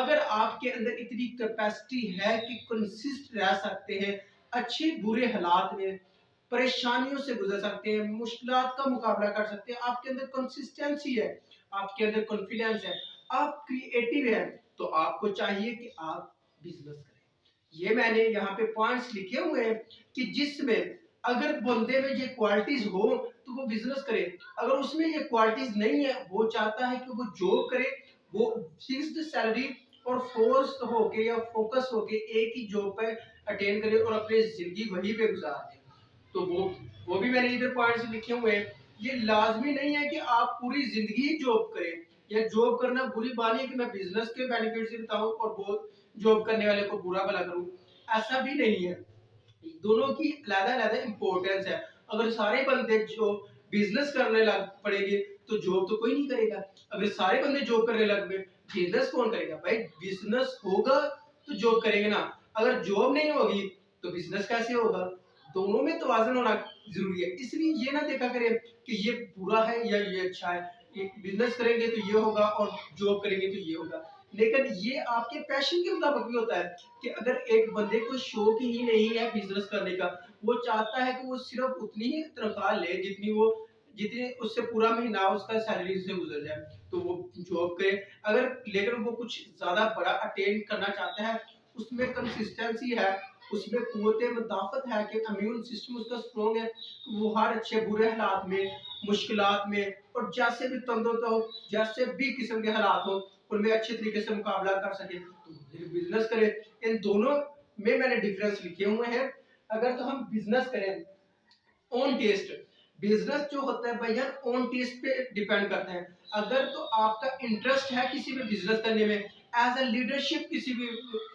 अगर आपके अंदर इतनी कैपेसिटी है कि कंसिस्ट रह सकते हैं अच्छे बुरे हालात में, परेशानियों से गुजर सकते हैं, मुश्किलात का मुकाबला कर सकते हैं, आपके अंदर कंसिस्टेंसी है, आपके अंदर कॉन्फिडेंस है, आप क्रिएटिव हैं, तो आपको चाहिए कि आप बिजनेस करें। ये मैंने यहाँ पे पॉइंट्स लिखे हुए हैं कि जिसमें अगर बंदे में ये क्वालिटीज हो तो वो बिजनेस करे। अगर उसमें ये क्वालिटीज नहीं है, वो चाहता है कि वो जॉब करे, वो फिक्स्ड सैलरी और फोर्स होके या फोकस होके एक ही जॉब पे अटेंड करे और अपनी जिंदगी वहीं पे गुजार दे, तो वो भी मैंने इधर पॉइंट्स लिखे हुए हैं। ये लाजमी नहीं है कि आप पूरी जिंदगी जॉब करें, या जॉब करना बुरी बात नहीं है कि मैं बिजनेस के बेनिफिट से बताऊं और वो जॉब करने वाले को बुरा भला करूं, ऐसा भी नहीं है। दोनों की अलग-अलग इंपॉर्टेंस है। अगर सारे बंदे जो बिजनेस करने लग पड़ेंगे तो जॉब तो कोई नहीं करेगा। अगर सारे बंदे जॉब करने लग गए, बिजनेस कौन करेगा? भाई बिजनेस होगा तो जॉब करेंगे ना। अगर जॉब नहीं होगी तो बिजनेस कैसे होगा? दोनों में तवाज़ुन होना जरूरी है। इसलिए ये ना देखा करें कि ये बुरा है या ये अच्छा है। बिजनेस करेंगे तो ये होगा और जॉब करेंगे तो ये होगा। लेकिन ये आपके पैशन के मुताबिक भी होता है कि अगर एक बंदे को शौक ही नहीं है बिजनेस करने का, वो चाहता है कि वो सिर्फ उतनी ही तनख्वाह ले जितनी उससे पूरा महीना उसका सैलरी से गुजर जाए, तो वो जॉब करे। अगर लेकिन वो कुछ ज्यादा बड़ा अटेन करना चाहता है, उसमें कंसिस्टेंसी है, उसमें कुव्वते मुदाफत है कि इम्यून सिस्टम उसका स्ट्रॉन्ग है, तो वो हर अच्छे बुरे हालात में, मुश्किलात में और जैसे भी तंदुरुस्त हो, जैसे भी किस्म के हालात हो, उनमें अच्छे तरीके से मुकाबला कर सके, तो बिजनेस करे। इन दोनों में मैंने डिफरेंस लिखे हुए हैं। अगर तो हम बिजनेस करें ऑन टेस्ट, बिजनेस जो होता है भैया ऑन टेस्ट पे डिपेंड करता है। अगर तो आपका इंटरेस्ट है किसी भी बिजनेस करने में, एज ए लीडरशिप किसी भी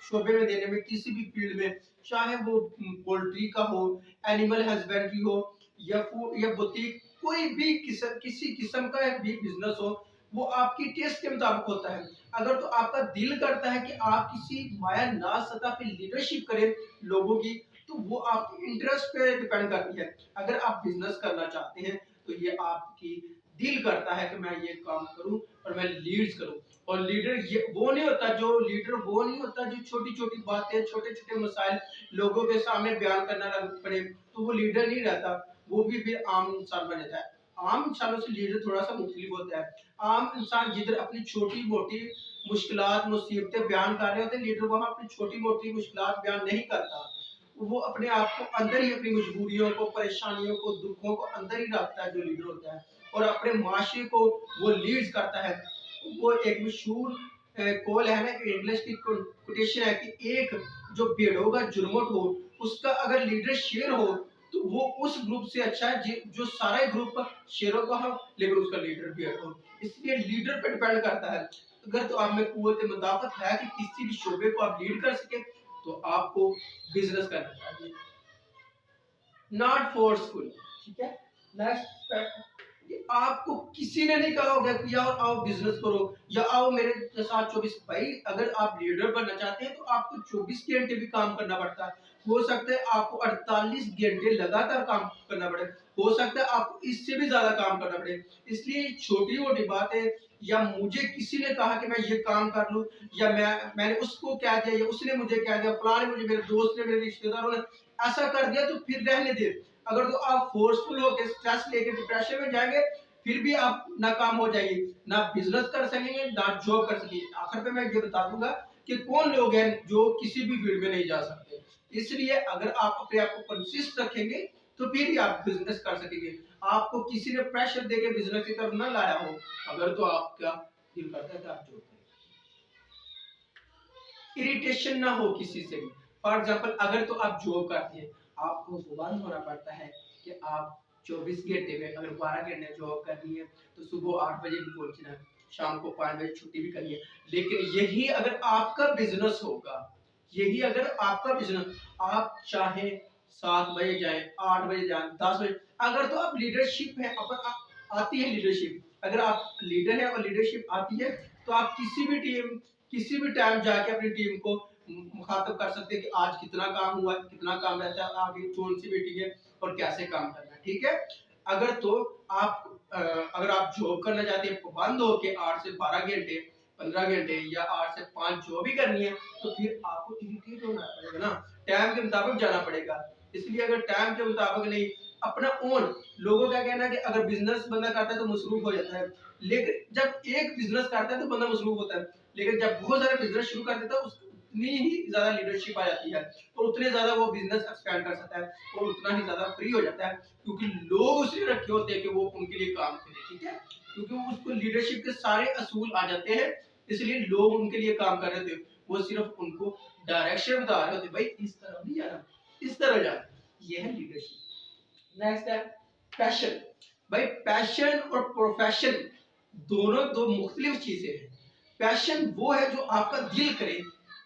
शोबे में देने में, किसी भी फील्ड में, चाहे वो पोल्ट्री का हो, एनिमल हस्बेंड्री हो, या फूड या बुटीक, कोई भी किसी किस्म का भी बिजनेस हो, वो आपकी टेस्ट के मुताबिक होता है। अगर तो आपका दिल करता है कि आप किसी माया नाज सतह पे लीडरशिप करें लोगों की, तो वो आपके इंटरेस्ट पे डिपेंड करती है। अगर आप बिजनेस करना चाहते हैं तो ये आपकी दिल करता है कि मैं ये काम करूं और मैं लीड्स करूं। और लीडर ये वो नहीं होता जो छोटी छोटी बातें, छोटे छोटे मसाइल लोगों के सामने बयान करना लग पड़े, तो वो लीडर नहीं रहता, वो भी फिर आम इंसान बन जाता है। आम इंसानों से लीडर थोड़ा सा मुख्तलिफ होता है। आम इंसान जिधर अपनी छोटी मोटी मुश्किलात मुसीबतें बयान कर रहे होते हैं, लीडर वहां अपनी छोटी मोटी मुश्किलात बयान नहीं करता, वो अपने आप को अंदर ही, अपनी मजबूरियों को, परेशानियों को, दुखों को अंदर ही रखता है जो लीडर होता है, और अपने माशरे को वो लीड्स करता है। वो एक मशहूर कॉल है ना, इंग्लिश की कोटेशन है कि एक जो भेड़ों का जुर्मट हो, उसका अगर लीडर शेर हो तो वो उस ग्रुप से अच्छा है जो सारा ग्रुप शेरों का हो लेकिन उसका लीडर भेड़ हो। इसलिए लीडर पे डिपेंड करता है। अगर तो आप में कुव्वत मुदाफत है कि किसी भी शोबे को आप लीड कर सके, तो आपको बिजनेस करना चाहिए, नॉट फोर्सफुल। ठीक है। नेक्स्ट, आपको किसी ने नहीं कहा होगा कि यार आओ बिजनेस करो या आओ मेरे साथ 24। भाई अगर आप लीडर बनना चाहते हैं तो आपको 24 घंटे भी काम करना पड़ता है। हो सकता है आपको 48 घंटे लगातार काम करना पड़े, हो सकता है आपको इससे भी ज्यादा काम करना पड़े। इसलिए छोटी मोटी बात है, या मुझे किसी ने कहा कि मैं ये काम कर लूं, या मैंने उसको कह दिया, या उसने मुझे कह दिया, फलां ने मुझे, मेरे दोस्त ने, मेरे रिश्तेदारों ने ऐसा कर दिया, तो फिर रहने दे। अगर तो आप फोर्सफुल होकर स्ट्रेस लेके डिप्रेशन में जाएंगे, फिर भी आप नाकाम हो जाएंगे, ना बिजनेस कर सकेंगे ना जॉब कर सकेंगे। आखिर पे मैं ये बता दूंगा कि कौन लोग हैं जो किसी भी फील्ड में नहीं जा सकते। इसलिए अगर आप अपने आप को कंसिस्ट रखेंगे तो फिर ही आप बिजनेस कर सकेंगे। आपको किसी ने प्रेशर देके बिजनेस की तरफ ना लाया हो, अगर तो आपका दिल करता है तो आप जॉब करें। इरिटेशन ना हो किसी से भी। फॉर एग्जाम्पल अगर तो आप जॉब करते हैं, आपको पाबंद होना पड़ता है कि आप 24 घंटे में अगर 12 घंटे जॉब करनी है तो सुबह 8 बजे भी पहुंचना है, शाम को 5 बजे छुट्टी भी करनी है। लेकिन यही अगर आपका बिजनेस होगा, यही अगर आपका बिजनेस, आप चाहे 7 बजे जाए, 8 बजे जाए, 10 बजे, अगर तो आप लीडरशिप है, आती है लीडरशिप, अगर आप लीडर है और लीडरशिप आती है, तो आप किसी भी टाइम जाके अपनी टीम को मुखातब कर सकते हैं कि आज कितना काम हुआ, कितना काम रहता है, आगे कौन सी मीटिंग है और कैसे काम करना है। ठीक है। अगर तो आप अगर आप जॉब करना चाहते हैं पाबंद हो के 8 से 12 घंटे, 15 घंटे या 8 से 5 जो भी करनी है, तो फिर आपको इरिटेट होना पड़ेगा ना, टाइम के मुताबिक जाना पड़ेगा। इसलिए अगर टाइम के मुताबिक नहीं, अपना ओन, लोगों का कहना है कि अगर बिजनेस बंदा करता है तो मसरूफ हो जाता है, लेकिन जब एक बिजनेस करता है तो बंदा मसरूफ होता है, लेकिन जब बहुत सारे बिजनेस शुरू कर देता है उतनी ही ज्यादा लीडरशिप आ जाती है और उतने ज्यादा वो बिजनेस एक्सपेंड कर सकता है और उतना ही ज्यादा फ्री हो जाता है, क्योंकि लोग उसने रखे होते हैं कि वो उनके लिए काम करे, ठीक है, क्योंकि उसको लीडरशिप के सारे असूल आ जाते हैं, इसलिए लोग उनके लिए काम कर रहे थे, वो सिर्फ उनको डायरेक्शन बता रहे होते, भाई इस तरह नहीं जाना, इस तरह जाना, ये है लीडरशिप। नेक्स्ट है पैशन। भाई पैशन और प्रोफेशन दोनों दो मुख्तलिफ चीजें हैं। पैशन वो है जो आपका दिल करे,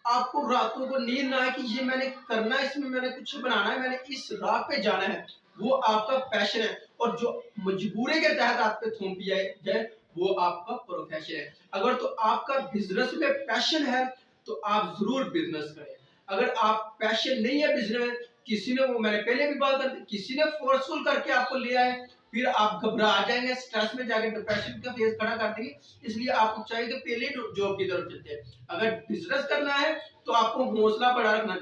आपको रातों को नींद ना आए कि ये मैंने करना है, इसमें मैंने कुछ बनाना है, मैंने इस राह पे जाना है, वो आपका पैशन है, और जो मजबूरी के तहत आप पे थोप दिया जाए वो आपका प्रोफेशन है। अगर तो आपका बिजनेस में पैशन है तो आप जरूर बिजनेस करें। अगर आप पैशन नहीं है बिजनेस में, किसी ने, वो मैंने पहले भी बात कर, किसी ने फोर्सफुल करके आपको लिया है, फिर आप घबरा जाएंगे, स्ट्रेस में जाके डिप्रेशन का फेस खड़ा कर देंगे। इसलिए आपको चाहिए कि पहले जॉब की तरफ चलते हैं। अगर बिजनेस करना है तो आपको हौसला बढ़ा रखना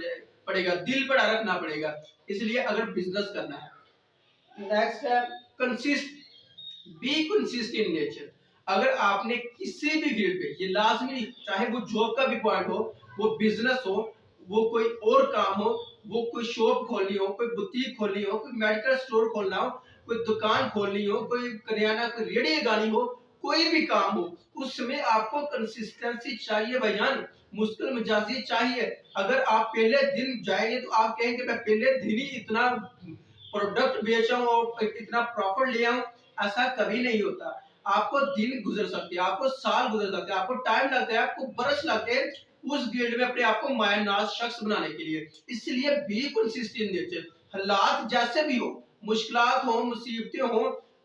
पड़ेगा, दिल बढ़ा रखना पड़ेगा, इसलिए अगर बिजनेस करना है। नेक्स्ट है consist, be consist in nature. अगर आपने किसी भी फील्ड पे, ये लाजमी, चाहे वो जॉब का भी पॉइंट हो, वो बिजनेस हो, वो कोई और काम हो, वो कोई शॉप खोलनी हो, कोई बुटीक खोलनी हो, कोई मेडिकल स्टोर खोलना हो, कोई दुकान खोलनी हो, कोई करियाना, कोई रेडी लगानी हो, कोई भी काम हो, उसमें आपको कंसिस्टेंसी चाहिए भाईजान, मुश्किल मिजाजी चाहिए। अगर आप पहले दिन जाएंगे तो आप कहेंगे मैं पहले दिन ही इतना प्रोडक्ट बेचा हूं और इतना प्रॉफिट लिया हूं, ऐसा कभी नहीं होता। आपको दिन गुजर सकते हैं, आपको साल गुजर सकते हैं, आपको टाइम लगता है, आपको बरस लगते हैं उस फील्ड में अपने आप को मायनाज शख्स बनाने के लिए। इसलिए बी कंसिस्टेंट नेचर, हालात जैसे भी हो, मुश्किलात हो, मुसीबतें हो,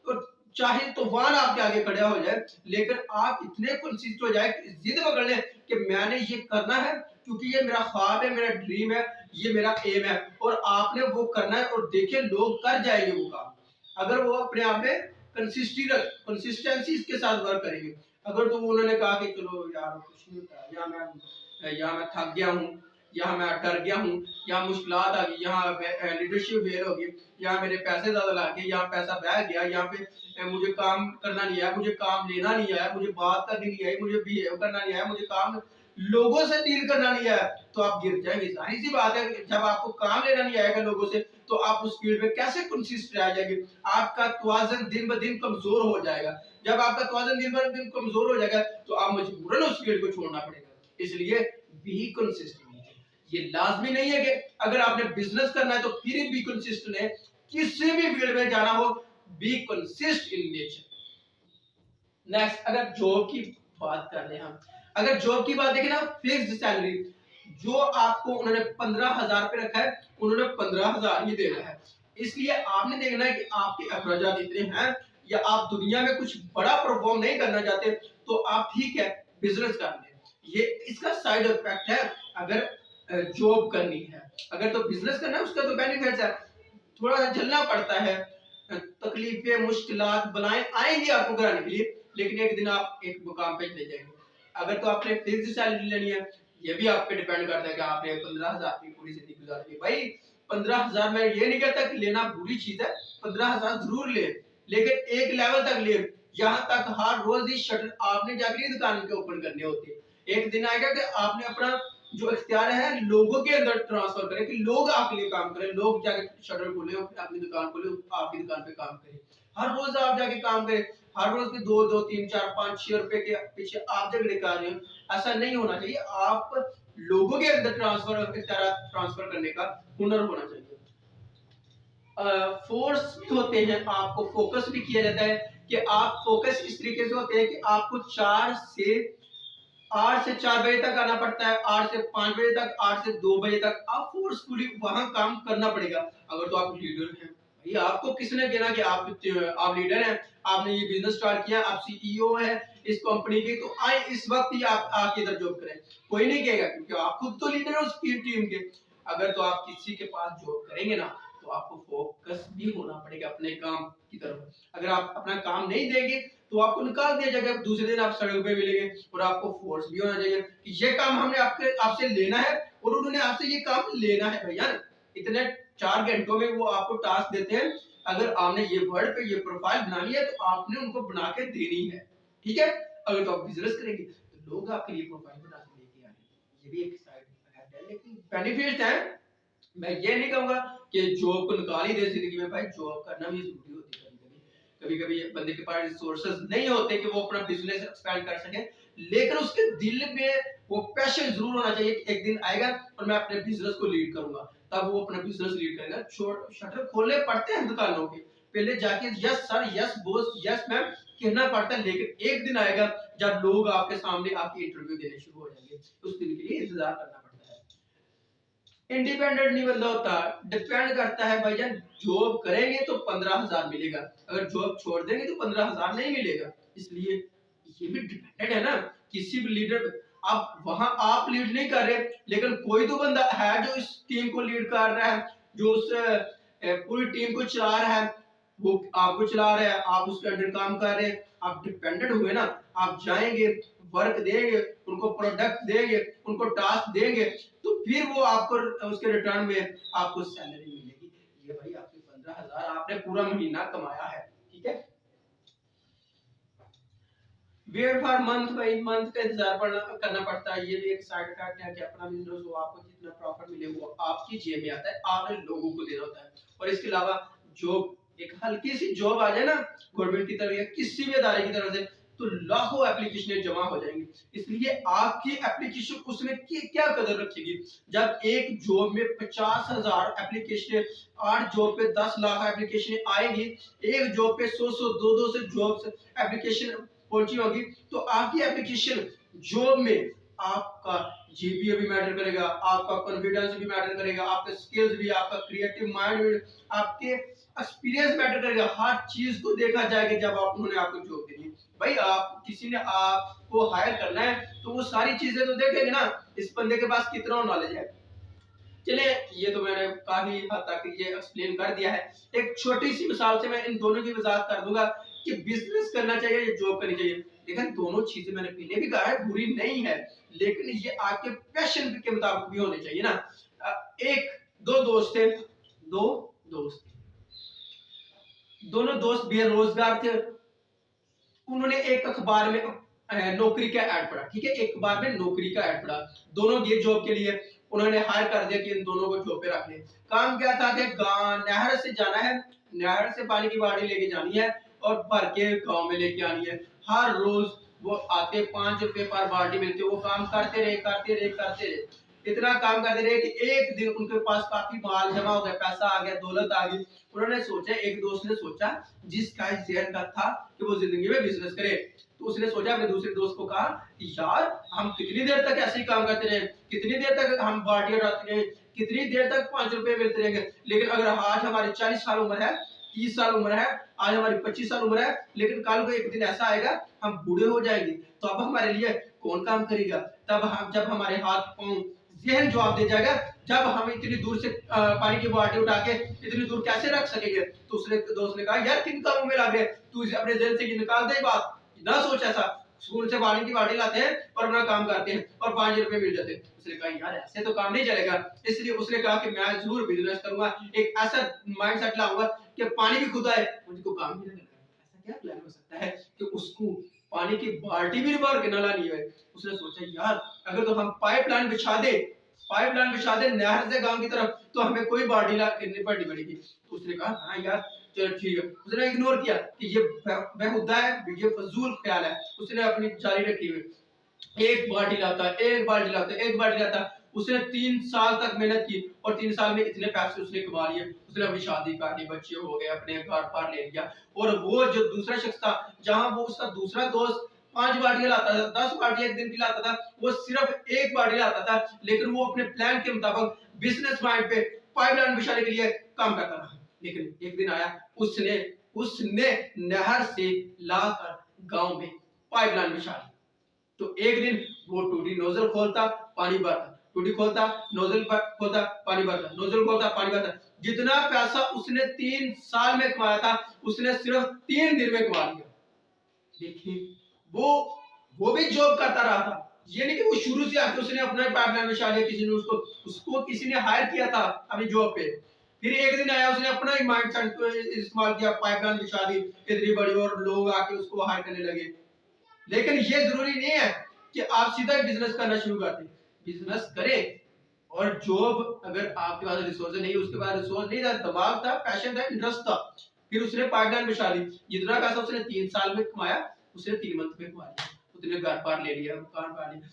तो चाहे तूफान आपके आगे खड़ा हो जाए, लेकिन आप इतने कंसिस्टेंट हो जाए, जिद पकड़ लें कि मैंने ये करना है, क्योंकि ये मेरा ख्वाब है, मेरा ड्रीम है, ये मेरा एम है, और आपने वो करना है, और देखिए लोग कर जाएंगे वो काम, अगर वो अपने आप में कंसिस्टेंसी के साथ वर्क करेंगे। अगर तो उन्होंने कहा कि चलो यार कुछ नहीं होता, या मैं थक गया हूँ, या मैं डर गया हूँ, या मुश्किलात आ गई, यहाँ लीडरशिप फेल हो गई, यहाँ मेरे पैसे ज्यादा लग गए, यहाँ पैसा बह गया, यहाँ पे मुझे काम करना नहीं आया, मुझे काम लेना नहीं आया, मुझे बात करनी नहीं आई, मुझे बिहेव करना नहीं आया, मुझे काम लोगों से डील करना नहीं आया, तो आप गिर जाएंगे। जाहिर सी बात है, जब आपको काम लेना नहीं आएगा लोगों से, तो आप उस फील्ड में कैसे कंसिस्टेंट रह जाएंगे? आपका तवाज़ुन दिन ब दिन कमजोर हो जाएगा। जब आपका तवाज़ुन दिन ब दिन कमजोर हो जाएगा तो आप मजबूरन उस फील्ड को छोड़ना पड़ेगा। इसलिए बी कंसिस्टेंट। ये लाजमी नहीं है कि अगर आपने बिजनेस करना है तो फिर बी कंसिस्टेंट है, किसी भी फील्ड में जाना हो, be consist in nature. Next, अगर जॉब की बात कर ले हम, अगर जॉब की बात देखें ना, फिक्स्ड सैलरी जो आपको उन्होंने 15,000 पे रखा है, उन्होंने 15,000 ही देना है। इसलिए आपने देखना है कि आपके अखराजात इतने हैं, या आप दुनिया में कुछ बड़ा परफॉर्म नहीं करना चाहते, तो आप ठीक है बिजनेस कर लें। ये इसका साइड इफेक्ट है अगर जॉब करनी है। अगर तो बिजनेस करना है उसका तो बेनिफिट्स है, थोड़ा सा झेलना पड़ता है, तकलीफें मुश्किलात बलाएं आएंगी आपको कराने के लिए, लेकिन एक दिन आप एक मुकाम पे चले जाएंगे। अगर तो आपने फिक्स्ड सैलरी लेनी है, ये भी आप पे डिपेंड करता है कि आपने 15,000 की पूरी जिंदगी गुजारनी है। भाई 15,000 में ये नहीं कहता कि लेना बुरी चीज है, 15,000 जरूर ले, लेकिन एक लेवल तक ले, यहाँ तक हर रोज ही शटर आपने जाकर दुकान के ओपन करने होते हैं। एक दिन आएगा कि आपने अपना जो इख्तियार है लोगों के अंदर ट्रांसफर करें, कि लोग आपके लिए काम करें, लोग जाके शटर खोले, अपनी दुकान खोले, आपकी दुकान पे काम करें। हर रोज आप जाके काम करें, हर रोज के 2-2, 3, 4, 5, 6 रुपए के पीछे आप झगड़े कर रहे हो, ऐसा नहीं होना चाहिए। आप लोगों के अंदर ट्रांसफर करने का हुनर होना चाहिए। फोर्स भी होते हैं, आपको फोकस भी किया जाता है, कि आप फोकस इस तरीके से होते हैं कि आपको 8 से 4 बजे तक आना पड़ता है, 8 से 5 बजे तक, 8 से 2 बजे तक आप फोर्सफुली वहां काम करना पड़ेगा। अगर तो आप लीडर हैं, भाई आपको किसने कहना कि आप लीडर हैं, आपने ये बिजनेस स्टार्ट किया, आप सीईओ हैं इस कंपनी के, तो आए इस वक्त ही आप आके इधर जॉब करें। कोई नहीं कहेगा, क्योंकि आप खुद तो लीडर हो उस टीम के। अगर तो आप किसी के पास जॉब करेंगे ना, तो तो आपको फोकस भी होना पड़ेगा अपने काम की तरफ। अगर आप अपना काम नहीं देंगे तो आपको निकाल दिया जाएगा, दूसरे दिन आप सड़क पे मिलेंगे। और आपको फोर्स भी होना चाहिए कि ये काम हमने आपसे लेना है और उन्होंने आपसे ये काम लेना है भैया। इतने 4 घंटों में वो आपको टास्क देते हैं, अगर आपने ये वर्ड पे ये प्रोफाइल बनानी है तो आपने उनको बना के देनी है, ठीक है। अगर तो आप बिजनेस करेंगे तो लोग आपके लिए प्रोफाइल बना के लेके आएंगे, ये भी एक साइड इफेक्ट है। लेकिन बेनिफिट है, मैं ये नहीं कहूंगा कि जॉब को निकाल ही दे जिंदगी में, भाई जॉब करना भी जरूरी होती है। कभी कभी बंदे के पास रिसोर्सेज नहीं होते कि वो अपना बिजनेस एक्सपेंड कर सके, लेकिन उसके दिल में वो पैशन जरूर होना चाहिए कि एक दिन आएगा और मैं अपने बिजनेस को लीड करूंगा, तब वो अपना बिजनेस लीड करेगा। शटर खोलने पड़ते हैं दुकानों के, पहले जाके yes sir, yes boss, yes ma'am कहना पड़ता है, लेकिन एक दिन आएगा जब लोग आपके सामने आपकी इंटरव्यू देने शुरू हो जाएंगे, उस दिन के लिए इंतजार करना पड़ता है। इंडिपेंडेंट नहीं बंदा होता, डिपेंड करता है भाईजान। जॉब करेंगे तो 15,000 मिलेगा, अगर जॉब छोड़ देंगे तो 15,000 नहीं मिलेगा। इसलिए ये भी डिपेंडेंट है ना किसी भी लीडर। आप वहां आप लीड नहीं कर रहे, लेकिन कोई तो बंदा है जो इस टीम को लीड कर रहा है, जो उस पूरी टीम को चला रहा है, वो आपको चला रहा है, आप उसके अंडर काम कर रहे हैं, आप डिपेंडेंट हुए ना। आप जाएंगे, वर्क देंगे, उनको प्रोडक्ट देंगे, उनको टास्क देंगे, तो फिर वो आपको उसके रिटर्न में आपको सैलरी मिलेगी। ये भाई आपके 15,000 आपने पूरा महीना कमाया है, ठीक है। वेट फॉर मंथ, भाई मंथ का इंतजार करना पड़ता है। ये भी एक साइड इफेक्ट है कि अपना बिजनेस हो, आपको जितना प्रॉफिट मिले वो आपकी जेब में आता है, आपने लोगों को देना होता है। और इसके अलावा जॉब, एक हल्की सी जॉब आ जाए ना गवर्नमेंट की तरफ या किसी भी इदारे की तरफ से, तो लाखों एप्लीकेशनें जमा हो जाएंगी। इसलिए आपकी एप्लीकेशन उसमें क्या कदर रखेगी जब एक जॉब में 50,000 एप्लीकेशनें, 8 जॉब पे 10 लाख एप्लीकेशनें आएंगी, एक जॉब पे 100 200 से जॉब्स एप्लीकेशन पहुंची होगी, तो आपकी एप्लीकेशन जॉब में आपका जीपीए भी मैटर करेगा, आपका कॉन्फिडेंस भी मैटर करेगा, आपके स्किल्स भी, आपका क्रिएटिव माइंड भी, आपके एक्सपीरियंस मैटर करेगा। हर चीज को देखा जाएगा जब आप उन्होंने आपको जॉब देनी। भाई आप किसी ने आपको हायर करना है तो वो सारी चीजें तो देखेंगे ना, इस बंदे के पास कितना नॉलेज है। चले, ये तो मैंने काफी हद तक ये एक्सप्लेन कर दिया है। एक छोटी सी मिसाल से मैं इन दोनों की वजाहत कर दूंगा कि बिजनेस करना चाहिए या जॉब करनी चाहिए। लेकिन दोनों चीजें मैंने पहले भी कहा है बुरी नहीं है, लेकिन ये आपके पैशन के मुताबिक भी होने चाहिए ना। एक दो दोस्त थे, दो दोस्त, दोनों दोस्त बेरोजगार थे। उन्होंने एक अखबार में नौकरी का ऐड पढ़ा, ठीक है, एक अखबार में नौकरी का ऐड पढ़ा, दोनों ये जॉब के लिए। उन्होंने हायर कर दिया कि इन दोनों को जॉब पे रख ले। काम क्या था कि नहर से जाना है, नहर से पानी की बाल्टी लेके जानी है और भर के गांव में लेके आनी है। हर रोज वो आते, 5 रुपए पर बाल्टी मिलती, वो काम करते रहे करते रहे करते रहे, इतना काम करते रहे कि एक दिन उनके पास काफी माल जमा हो गया, पैसा आ गया, दौलत आ गई। उन्होंने सोचा, एक दोस्त ने सोचा, जिसका जहन का था कि वो जिंदगी में बिजनेस करे, तो उसने सोचा, अपने दूसरे दोस्त को कहा कि यार हम कितनी देर तक ऐसे ही काम करते रहे, कितनी देर तक हम बाल्टी उठाते रहे, कितनी देर तक 5 रुपए मिलते रहेंगे। लेकिन अगर आज हमारी 40 साल उम्र है, 30 साल उम्र है, आज हमारी 25 साल उम्र है, लेकिन कल को एक दिन ऐसा आएगा हम बूढ़े हो जाएंगे, तो अब हमारे लिए कौन काम करेगा। तब हम, जब हमारे हाथ पांव जहन जवाब दे जाएगा, जब हम इतनी दूर से पानी की बाल्टी उठा के इतनी दूर कैसे रख सकेंगे। तो उसने दोस्त ने कहा, यार किन कामों में लग रहे, तू अपने जहन से निकाल दे बात, ना सोच ऐसा। स्कूल से पानी की बाल्टी लाते हैं और अपना काम करते हैं और 5 रुपए मिल जाते हैं। उसने कहा यार ऐसे तो काम नहीं चलेगा। इसलिए उसने कहा कि मैं जरूर बिजनेस करूंगा, एक ऐसा माइंडसेट लाऊंगा कि पानी भी खुद आए, मुझको काम भी ना करना। ऐसा क्या प्लान हो सकता है कि उसको पानी की बाल्टी भी भर के ना लानी है। उसने सोचा यार अगर तो हम पाइपलाइन बिछा दे, पाइपलाइन बिछा दे नहर से गांव की तरफ, तो हमें कोई बाल्टी ला करनी पड़ेगी। तो उसने कहा हाँ यार चलो ठीक है। उसने इग्नोर किया कि ये बेहुदा है, ये फजूल ख्याल है। उसने अपनी जारी रखी हुई, एक बाल्टी लाता, एक बाल्टी लाता, एक बाल्टी लाता। उसने 3 साल तक मेहनत की और 3 साल में इतने पैसे उसने कमा लिए। उसने अपनी शादी कर ली, बच्चे हो गए, अपने घर पर ले लिया। और वो जो दूसरा शख्स था, जहां वो उसका दूसरा दोस्त 5 बाल्टियां लाता था, 10 बाल्टियां एक दिन की लाता था, वो सिर्फ 1 बाल्टी लाता था। लेकिन वो अपने प्लान के मुताबिक बिजनेस माइंड पे पाइपलाइन बिछाने के लिए काम करता था। लेकिन एक दिन आया, उसने उसने नहर से लाकर गांव में पाइपलाइन बिछा दी। तो एक दिन वो टूटी नोजल खोलता, पानी भरता, टूटी खोलता, नोजल खोलता, पानी भरता, नोजल खोलता, पानी भरता। जितना पैसा उसने 3 साल में कमाया था, उसने सिर्फ 3 दिन में कमा लिया। देखिए, वो भी जॉब करता रहा था। ये नहीं कि वो शुरू से आके उसने अपना पाइपलाइन बिछा लिया, किसी ने उसको किसी ने हायर किया था अपनी जॉब पे। फिर एक दिन आया, उसने अपना ही माइंड सेट इस्तेमाल किया, पाइपलाइन बिछा दी इतनी बड़ी, और लोग आके उसको हायर करने लगे। लेकिन ये जरूरी नहीं है कि आप सीधा बिजनेस करना शुरू कर दें। बिजनेस करें, और जॉब अगर आपके पास रिसोर्स नहीं, उसके पास रिसोर्स नहीं था, दिमाग था, पैशन था, इंटरेस्ट था, फिर उसने पाइपलाइन बिछा दी। जितना पैसा उसने 3 साल में कमाया, उसने 3 मंथ में कमा लिया। उसने घर बार ले लिया, मकान पा लिया।